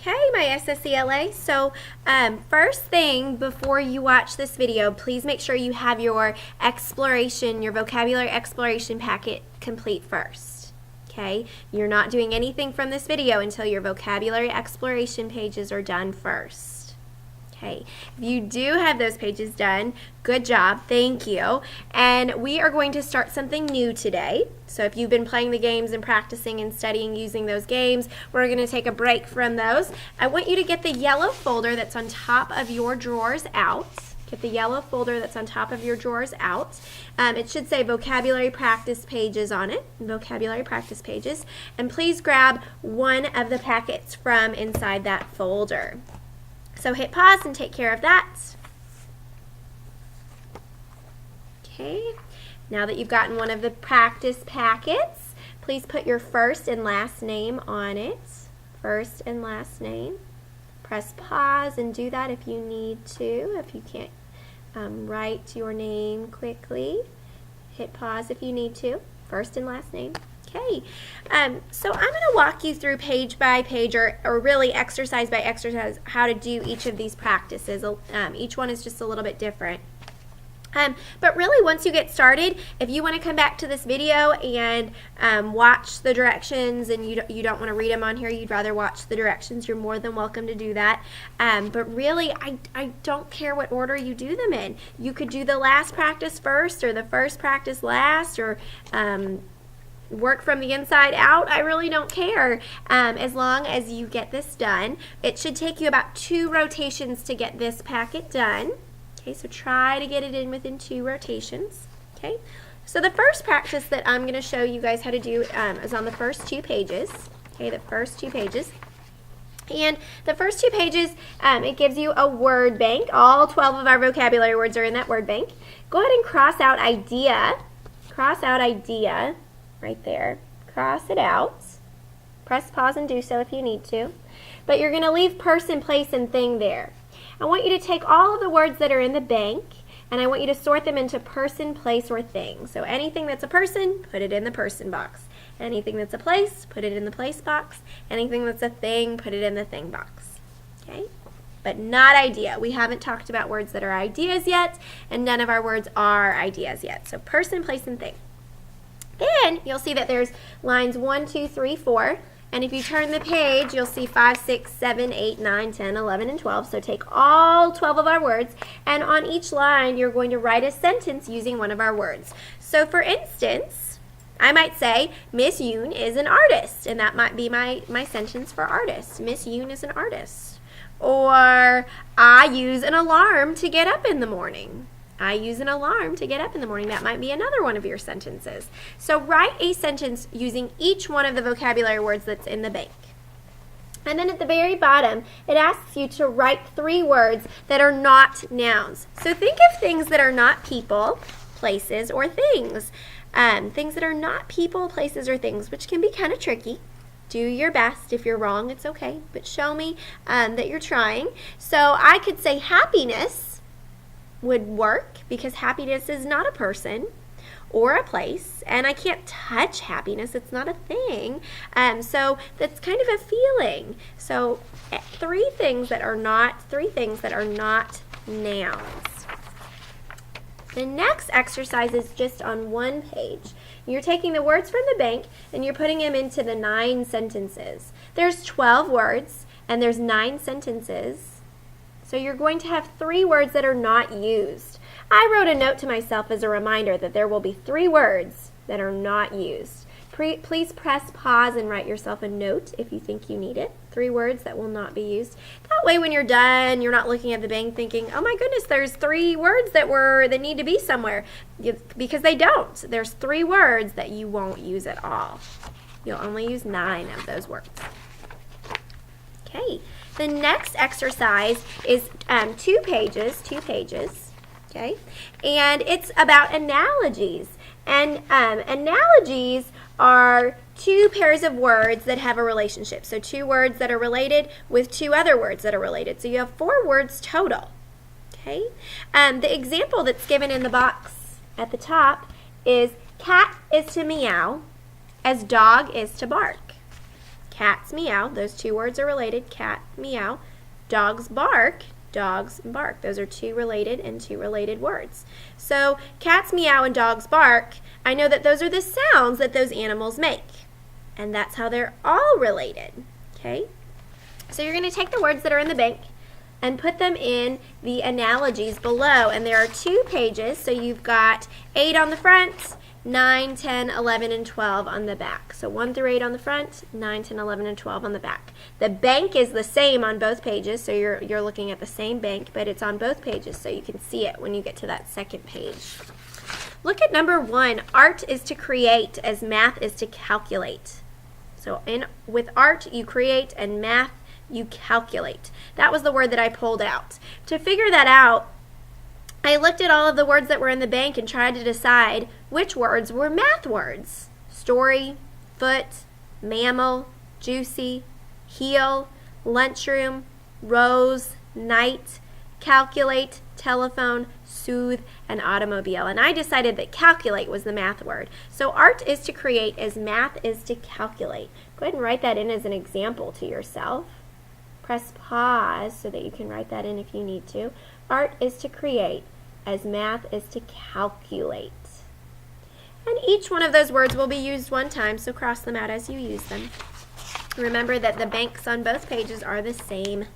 Okay, my SSCLA. So first thing before you watch this video, please make sure you have your exploration, your vocabulary exploration packet complete first. Okay, you're not doing anything from this video until your vocabulary exploration pages are done first. Okay, if you do have those pages done, good job, thank you. And we are going to start something new today. So if you've been playing the games and practicing and studying using those games, we're going to take a break from those. I want you to get the yellow folder that's on top of your drawers out. Get the yellow folder that's on top of your drawers out. It should say vocabulary practice pages on it, vocabulary practice pages. And please grab one of the packets from inside that folder. So hit pause and take care of that. Okay, now that you've gotten one of the practice packets, please put your first and last name on it. First and last name. Press pause and do that if you need to. If you can't write your name quickly, hit pause if you need to. First and last name. Okay, so I'm going to walk you through page by page, or really exercise by exercise, how to do each of these practices. Each one is just a little bit different. But really, once you get started, if you want to come back to this video and watch the directions, and you don't want to read them on here, you'd rather watch the directions, you're more than welcome to do that. But really, I don't care what order you do them in. You could do the last practice first, or the first practice last, or work from the inside out. I really don't care, as long as you get this done. It should take you about 2 rotations to get this packet done. Okay, so try to get it in within 2 rotations. Okay, so the first practice that I'm going to show you guys how to do is on the first 2 pages. Okay, the first 2 pages. And the first 2 pages, it gives you a word bank. All 12 of our vocabulary words are in that word bank. Go ahead and cross out idea. Cross out idea right there. Cross it out. Press pause and do so if you need to. But you're going to leave person, place, and thing there. I want you to take all of the words that are in the bank, and I want you to sort them into person, place, or thing. So anything that's a person, put it in the person box. Anything that's a place, put it in the place box. Anything that's a thing, put it in the thing box. Okay? But not idea. We haven't talked about words that are ideas yet, and none of our words are ideas yet. So person, place, and thing. Then you'll see that there's lines 1, 2, 3, 4. And if you turn the page, you'll see 5, 6, 7, 8, 9, 10, 11, and 12. So take all 12 of our words, and on each line, you're going to write a sentence using one of our words. So for instance, I might say, Miss Yoon is an artist, and that might be my sentence for artist. Miss Yoon is an artist. Or, I use an alarm to get up in the morning. I use an alarm to get up in the morning. That might be another one of your sentences. So write a sentence using each one of the vocabulary words that's in the bank. And then at the very bottom, it asks you to write 3 words that are not nouns. So think of things that are not people, places, or things. Things that are not people, places, or things, which can be kind of tricky. Do your best. If you're wrong, it's okay. But show me that you're trying. So I could say happiness would work, because happiness is not a person or a place, and I can't touch happiness. It's not a thing. So that's kind of a feeling. So 3 things that are not nouns. The next exercise is just on 1 page. You're taking the words from the bank and you're putting them into the 9 sentences. There's 12 words and there's 9 sentences. So you're going to have 3 words that are not used. I wrote a note to myself as a reminder that there will be 3 words that are not used. Please press pause and write yourself a note if you think you need it. 3 words that will not be used. That way when you're done, you're not looking at the bank thinking, oh my goodness, there's 3 words that need to be somewhere. Because they don't. There's 3 words that you won't use at all. You'll only use 9 of those words. Okay. The next exercise is 2 pages, okay? And it's about analogies. And analogies are 2 pairs of words that have a relationship. So 2 words that are related with 2 other words that are related. So you have 4 words total, okay? The example that's given in the box at the top is cat is to meow as dog is to bark. Cats meow. Those two words are related. Cat, meow. Dogs bark. Dogs bark. Those are two related and two related words. So cats meow and dogs bark, I know that those are the sounds that those animals make. And that's how they're all related. Okay? So you're going to take the words that are in the bank and put them in the analogies below. And there are 2 pages, so you've got 8 on the front, 9, 10, 11, and 12 on the back. So 1 through 8 on the front, 9, 10, 11, and 12 on the back. The bank is the same on both pages, so you're looking at the same bank, but it's on both pages, so you can see it when you get to that second page. Look at number 1. Art is to create as math is to calculate. So with art, you create, and math, you calculate. That was the word that I pulled out. To figure that out, I looked at all of the words that were in the bank and tried to decide which words were math words. Story, foot, mammal, juicy, heel, lunchroom, rose, night, calculate, telephone, soothe, and automobile. And I decided that calculate was the math word. So art is to create as math is to calculate. Go ahead and write that in as an example to yourself. Press pause so that you can write that in if you need to. Art is to create as math is to calculate. And each one of those words will be used one time, so cross them out as you use them. Remember that the banks on both pages are the same.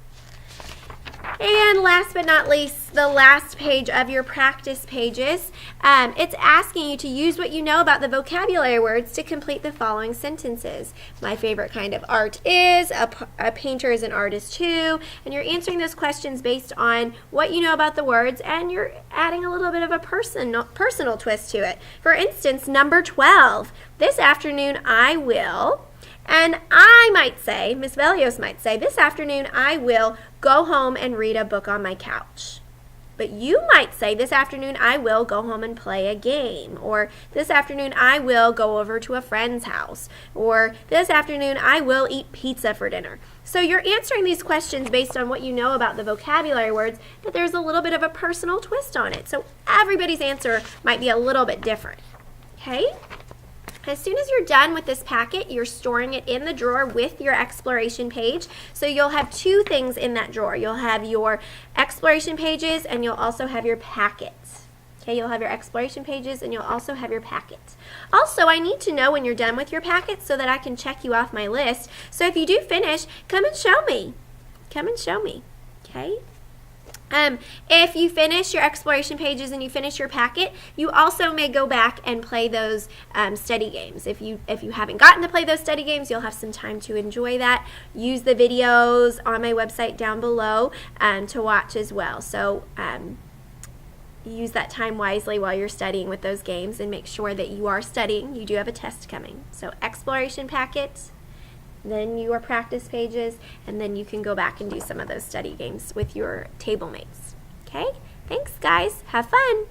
And last but not least, the last page of your practice pages, it's asking you to use what you know about the vocabulary words to complete the following sentences. My favorite kind of art is, a painter is an artist too, and you're answering those questions based on what you know about the words, and you're adding a little bit of a personal twist to it. For instance, number 12, this afternoon I will... And I might say, Miss Velios might say, this afternoon I will go home and read a book on my couch. But you might say, this afternoon I will go home and play a game. Or this afternoon I will go over to a friend's house. Or this afternoon I will eat pizza for dinner. So you're answering these questions based on what you know about the vocabulary words, but there's a little bit of a personal twist on it. So everybody's answer might be a little bit different. Okay? As soon as you're done with this packet, you're storing it in the drawer with your exploration page. So you'll have 2 things in that drawer. You'll have your exploration pages and you'll also have your packets. Okay, you'll have your exploration pages and you'll also have your packets. Also, I need to know when you're done with your packets so that I can check you off my list. So if you do finish, come and show me. Come and show me. Okay? If you finish your exploration pages and you finish your packet, you also may go back and play those study games. If you haven't gotten to play those study games, you'll have some time to enjoy that. Use the videos on my website down below to watch as well. So use that time wisely while you're studying with those games and make sure that you are studying. You do have a test coming. So exploration packets, then your practice pages, and then you can go back and do some of those study games with your table mates. Okay? Thanks, guys. Have fun.